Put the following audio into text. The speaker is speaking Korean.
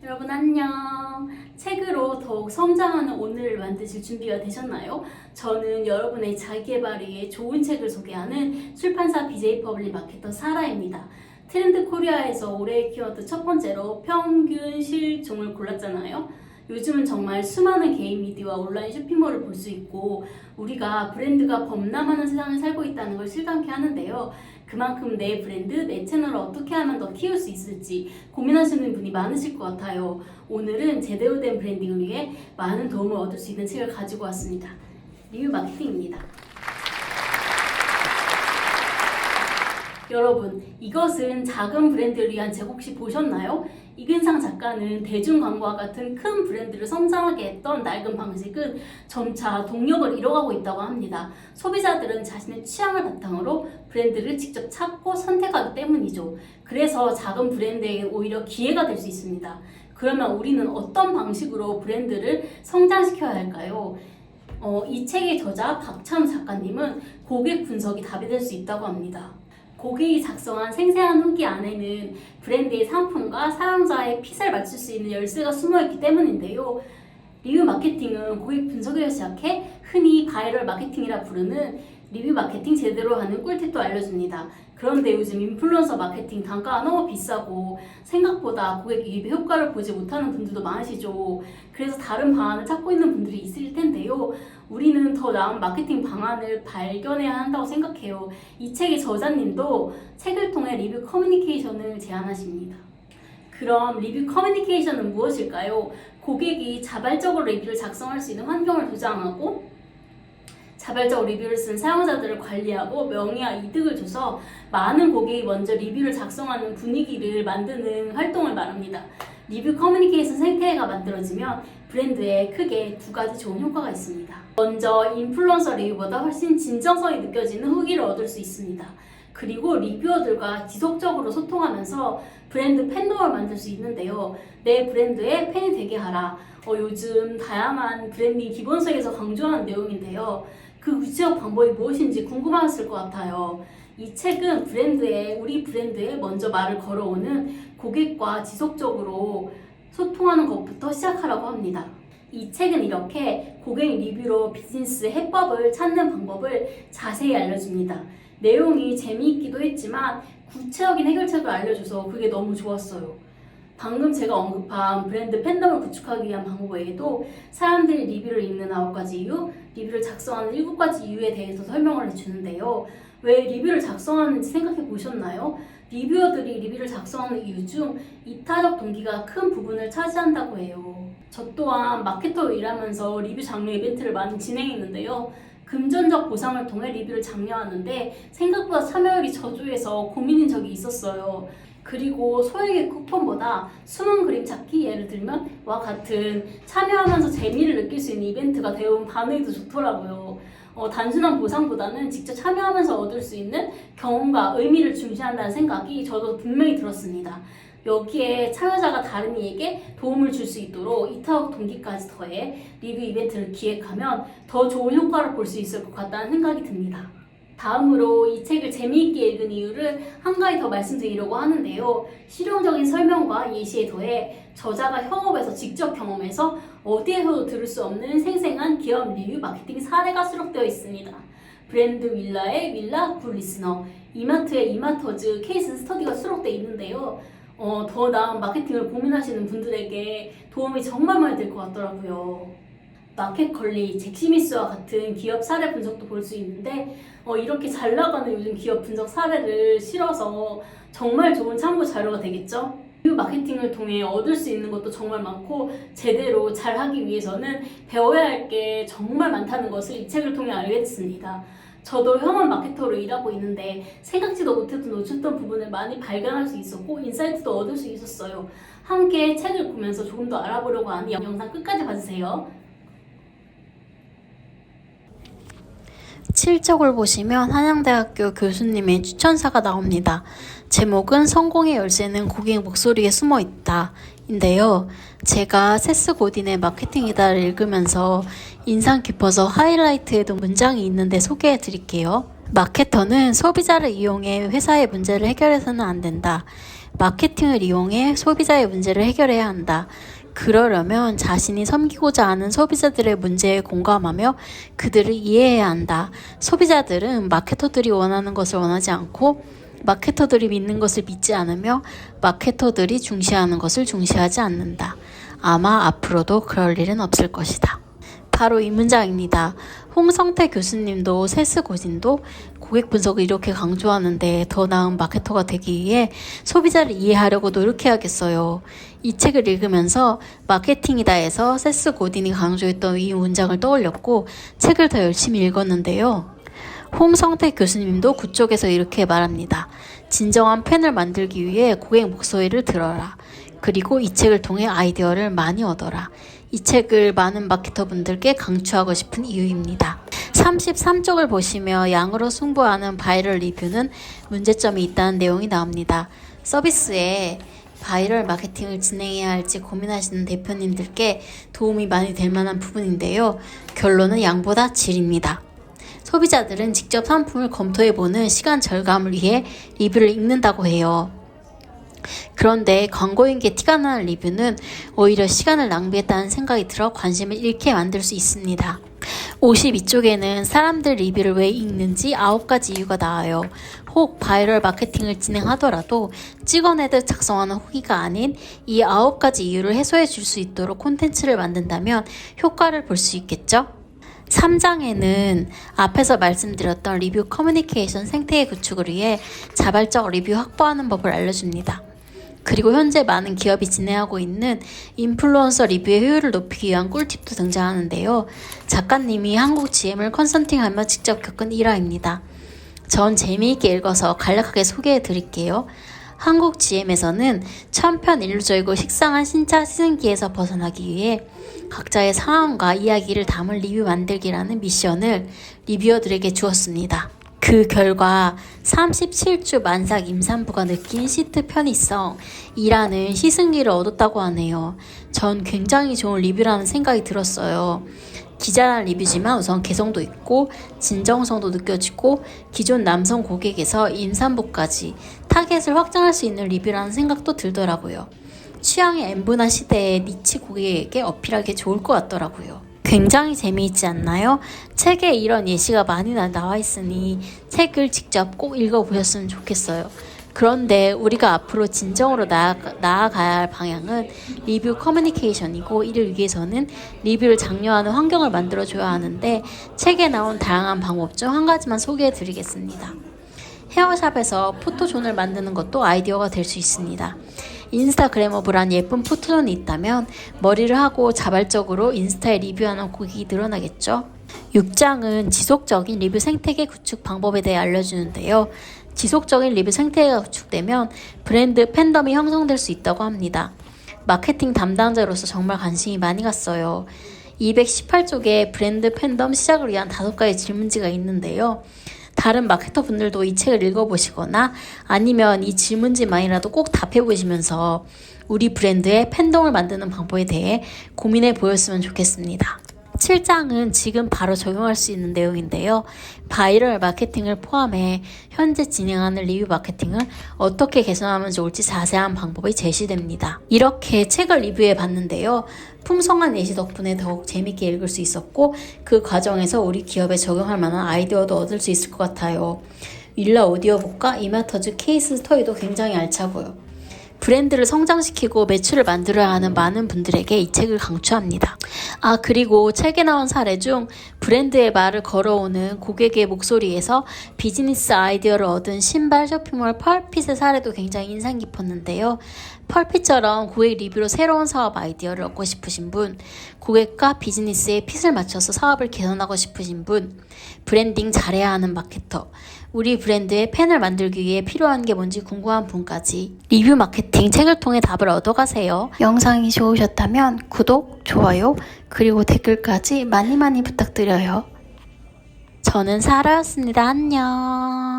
여러분 안녕. 책으로 더욱 성장하는 오늘을 만드실 준비가 되셨나요? 저는 여러분의 자기계발을 위해 좋은 책을 소개하는 출판사 BJ 퍼블릭 마케터 사라입니다. 트렌드 코리아에서 올해의 키워드 첫 번째로 평균 실종을 골랐잖아요. 요즘은 정말 수많은 개인 미디어와 온라인 쇼핑몰을 볼 수 있고 우리가 브랜드가 범람하는 세상에 살고 있다는 걸 실감케 하는데요. 그만큼 내 브랜드, 내 채널을 어떻게 하면 더 키울 수 있을지 고민하시는 분이 많으실 것 같아요. 오늘은 제대로 된 브랜딩을 위해 많은 도움을 얻을 수 있는 책을 가지고 왔습니다. 리뷰 마케팅입니다. 여러분, 이것은 작은 브랜드를 위한 책 혹시 보셨나요? 이근상 작가는 대중광고와 같은 큰 브랜드를 성장하게 했던 낡은 방식은 점차 동력을 잃어가고 있다고 합니다. 소비자들은 자신의 취향을 바탕으로 브랜드를 직접 찾고 선택하기 때문이죠. 그래서 작은 브랜드에게 오히려 기회가 될 수 있습니다. 그러면 우리는 어떤 방식으로 브랜드를 성장시켜야 할까요? 이 책의 저자 박찬우 작가님은 고객 분석이 답이 될 수 있다고 합니다. 고객이 작성한 생생한 후기 안에는 브랜드의 상품과 사용자의 핏을 맞출 수 있는 열쇠가 숨어있기 때문인데요. 리뷰 마케팅은 고객 분석에서 시작해 흔히 바이럴 마케팅이라 부르는 리뷰 마케팅 제대로 하는 꿀팁도 알려줍니다. 그런데 요즘 인플루언서 마케팅 단가가 너무 비싸고 생각보다 고객 유입의 효과를 보지 못하는 분들도 많으시죠. 그래서 다른 방안을 찾고 있는 분들이 있을 텐데요. 우리는 더 나은 마케팅 방안을 발견해야 한다고 생각해요. 이 책의 저자님도 책을 통해 리뷰 커뮤니케이션을 제안하십니다. 그럼 리뷰 커뮤니케이션은 무엇일까요? 고객이 자발적으로 리뷰를 작성할 수 있는 환경을 조장하고 자발적 리뷰를 쓴 사용자들을 관리하고 명예와 이득을 줘서 많은 고객이 먼저 리뷰를 작성하는 분위기를 만드는 활동을 말합니다. 리뷰 커뮤니케이션 생태계가 만들어지면 브랜드에 크게 두 가지 좋은 효과가 있습니다. 먼저 인플루언서 리뷰보다 훨씬 진정성이 느껴지는 후기를 얻을 수 있습니다. 그리고 리뷰어들과 지속적으로 소통하면서 브랜드 팬덤을 만들 수 있는데요. 내 브랜드의 팬이 되게 하라. 요즘 다양한 브랜딩 기본서에서 강조하는 내용인데요. 그 구체적 방법이 무엇인지 궁금하셨을 것 같아요. 이 책은 우리 브랜드에 먼저 말을 걸어오는 고객과 지속적으로 소통하는 것부터 시작하라고 합니다. 이 책은 이렇게 고객 리뷰로 비즈니스 해법을 찾는 방법을 자세히 알려줍니다. 내용이 재미있기도 했지만 구체적인 해결책을 알려줘서 그게 너무 좋았어요. 방금 제가 언급한 브랜드 팬덤을 구축하기 위한 방법 외에도 사람들이 리뷰를 읽는 9가지 이유, 리뷰를 작성하는 7가지 이유에 대해서 설명을 해주는데요. 왜 리뷰를 작성하는지 생각해 보셨나요? 리뷰어들이 리뷰를 작성하는 이유 중 이타적 동기가 큰 부분을 차지한다고 해요. 저 또한 마케터로 일하면서 리뷰 장려 이벤트를 많이 진행했는데요. 금전적 보상을 통해 리뷰를 장려하는데 생각보다 참여율이 저조해서 고민인 적이 있었어요. 그리고 소액의 쿠폰보다 숨은 그림 찾기, 예를 들면 와 같은 참여하면서 재미를 느낄 수 있는 이벤트가 대부분 반응이 더 좋더라고요. 단순한 보상보다는 직접 참여하면서 얻을 수 있는 경험과 의미를 중시한다는 생각이 저도 분명히 들었습니다. 여기에 참여자가 다른 이에게 도움을 줄 수 있도록 이타적 동기까지 더해 리뷰 이벤트를 기획하면 더 좋은 효과를 볼 수 있을 것 같다는 생각이 듭니다. 다음으로 이 책을 재미있게 읽은 이유를 한 가지 더 말씀드리려고 하는데요. 실용적인 설명과 예시에 더해 저자가 현업에서 직접 경험해서 어디에서도 들을 수 없는 생생한 기업 리뷰 마케팅 사례가 수록되어 있습니다. 브랜드 윌라의 윌라 굿 리스너, 이마트의 이마터즈 케이스 스터디가 수록되어 있는데요. 더 나은 마케팅을 고민하시는 분들에게 도움이 정말 많이 될 것 같더라고요. 마켓컬리, 잭시미스와 같은 기업 사례 분석도 볼 수 있는데 이렇게 잘 나가는 요즘 기업 분석 사례를 실어서 정말 좋은 참고 자료가 되겠죠? 리뷰 마케팅을 통해 얻을 수 있는 것도 정말 많고 제대로 잘 하기 위해서는 배워야 할 게 정말 많다는 것을 이 책을 통해 알게 됐습니다. 저도 현업 마케터로 일하고 있는데 생각지도 못했던 놓쳤던 부분을 많이 발견할 수 있었고 인사이트도 얻을 수 있었어요. 함께 책을 보면서 조금 더 알아보려고 하니 영상 끝까지 봐주세요. 7쪽을 보시면 한양대학교 교수님의 추천사가 나옵니다. 제목은 성공의 열쇠는 고객 목소리에 숨어 있다 인데요. 제가 세스 고딘의 마케팅이다를 읽으면서 인상 깊어서 하이라이트에도 문장이 있는데 소개해 드릴게요. 마케터는 소비자를 이용해 회사의 문제를 해결해서는 안 된다. 마케팅을 이용해 소비자의 문제를 해결해야 한다. 그러려면 자신이 섬기고자 하는 소비자들의 문제에 공감하며 그들을 이해해야 한다. 소비자들은 마케터들이 원하는 것을 원하지 않고 마케터들이 믿는 것을 믿지 않으며 마케터들이 중시하는 것을 중시하지 않는다. 아마 앞으로도 그럴 일은 없을 것이다. 바로 이 문장입니다. 홍성태 교수님도 세스 고딘도 고객 분석을 이렇게 강조하는데 더 나은 마케터가 되기 위해 소비자를 이해하려고 노력해야겠어요. 이 책을 읽으면서 마케팅이다에서 세스 고딘이 강조했던 이 문장을 떠올렸고 책을 더 열심히 읽었는데요. 홍성태 교수님도 그쪽에서 이렇게 말합니다. 진정한 팬을 만들기 위해 고객 목소리를 들어라. 그리고 이 책을 통해 아이디어를 많이 얻어라. 이 책을 많은 마케터분들께 강추하고 싶은 이유입니다. 33쪽을 보시며 양으로 승부하는 바이럴 리뷰는 문제점이 있다는 내용이 나옵니다. 서비스에 바이럴 마케팅을 진행해야 할지 고민하시는 대표님들께 도움이 많이 될 만한 부분인데요. 결론은 양보다 질입니다. 소비자들은 직접 상품을 검토해보는 시간 절감을 위해 리뷰를 읽는다고 해요. 그런데 광고인 게 티가 나는 리뷰는 오히려 시간을 낭비했다는 생각이 들어 관심을 잃게 만들 수 있습니다. 52쪽에는 사람들 리뷰를 왜 읽는지 9가지 이유가 나와요. 혹 바이럴 마케팅을 진행하더라도 찍어내듯 작성하는 후기가 아닌 이 9가지 이유를 해소해 줄 수 있도록 콘텐츠를 만든다면 효과를 볼 수 있겠죠? 3장에는 앞에서 말씀드렸던 리뷰 커뮤니케이션 생태계 구축을 위해 자발적 리뷰 확보하는 법을 알려줍니다. 그리고 현재 많은 기업이 진행하고 있는 인플루언서 리뷰의 효율을 높이기 위한 꿀팁도 등장하는데요. 작가님이 한국 GM을 컨설팅하며 직접 겪은 일화입니다. 전 재미있게 읽어서 간략하게 소개해 드릴게요. 한국 GM에서는 천편일률적이고 식상한 신차 시승기에서 벗어나기 위해 각자의 상황과 이야기를 담은 리뷰 만들기라는 미션을 리뷰어들에게 주었습니다. 그 결과 37주 만삭 임산부가 느낀 시트 편의성이라는 시승기를 얻었다고 하네요. 전 굉장히 좋은 리뷰라는 생각이 들었어요. 기자란 리뷰지만 우선 개성도 있고 진정성도 느껴지고 기존 남성 고객에서 임산부까지 타겟을 확장할 수 있는 리뷰라는 생각도 들더라고요. 취향의 N분화 시대에 니치 고객에게 어필하기 좋을 것 같더라고요. 굉장히 재미있지 않나요? 책에 이런 예시가 많이 나와 있으니 책을 직접 꼭 읽어보셨으면 좋겠어요. 그런데 우리가 앞으로 진정으로 나아가야 할 방향은 리뷰 커뮤니케이션이고 이를 위해서는 리뷰를 장려하는 환경을 만들어줘야 하는데 책에 나온 다양한 방법 중 한 가지만 소개해드리겠습니다. 헤어샵에서 포토존을 만드는 것도 아이디어가 될 수 있습니다. 인스타그래머블한 예쁜 포토존이 있다면 머리를 하고 자발적으로 인스타에 리뷰하는 고객이 늘어나겠죠. 6장은 지속적인 리뷰 생태계 구축 방법에 대해 알려주는데요. 지속적인 리뷰 생태계가 구축되면 브랜드 팬덤이 형성될 수 있다고 합니다. 마케팅 담당자로서 정말 관심이 많이 갔어요. 218쪽에 브랜드 팬덤 시작을 위한 5가지 질문지가 있는데요. 다른 마케터 분들도 이 책을 읽어보시거나 아니면 이 질문지만이라도 꼭 답해보시면서 우리 브랜드의 팬덤을 만드는 방법에 대해 고민해 보였으면 좋겠습니다. 7장은 지금 바로 적용할 수 있는 내용인데요. 바이럴 마케팅을 포함해 현재 진행하는 리뷰 마케팅을 어떻게 개선하면 좋을지 자세한 방법이 제시됩니다. 이렇게 책을 리뷰해 봤는데요. 풍성한 예시 덕분에 더욱 재밌게 읽을 수 있었고 그 과정에서 우리 기업에 적용할 만한 아이디어도 얻을 수 있을 것 같아요. 윌라 오디오북과 이마터즈 케이스 스터디도 굉장히 알차고요. 브랜드를 성장시키고 매출을 만들어야 하는 많은 분들에게 이 책을 강추합니다. 그리고 책에 나온 사례 중 브랜드의 말을 걸어오는 고객의 목소리에서 비즈니스 아이디어를 얻은 신발 쇼핑몰 펄핏의 사례도 굉장히 인상 깊었는데요. 펄핏처럼 고객 리뷰로 새로운 사업 아이디어를 얻고 싶으신 분, 고객과 비즈니스의 핏을 맞춰서 사업을 개선하고 싶으신 분, 브랜딩 잘해야 하는 마케터, 우리 브랜드의 팬을 만들기 위해 필요한 게 뭔지 궁금한 분까지 리뷰 마케팅 책을 통해 답을 얻어가세요. 영상이 좋으셨다면 구독, 좋아요, 그리고 댓글까지 많이 부탁드려요. 저는 사라였습니다. 안녕.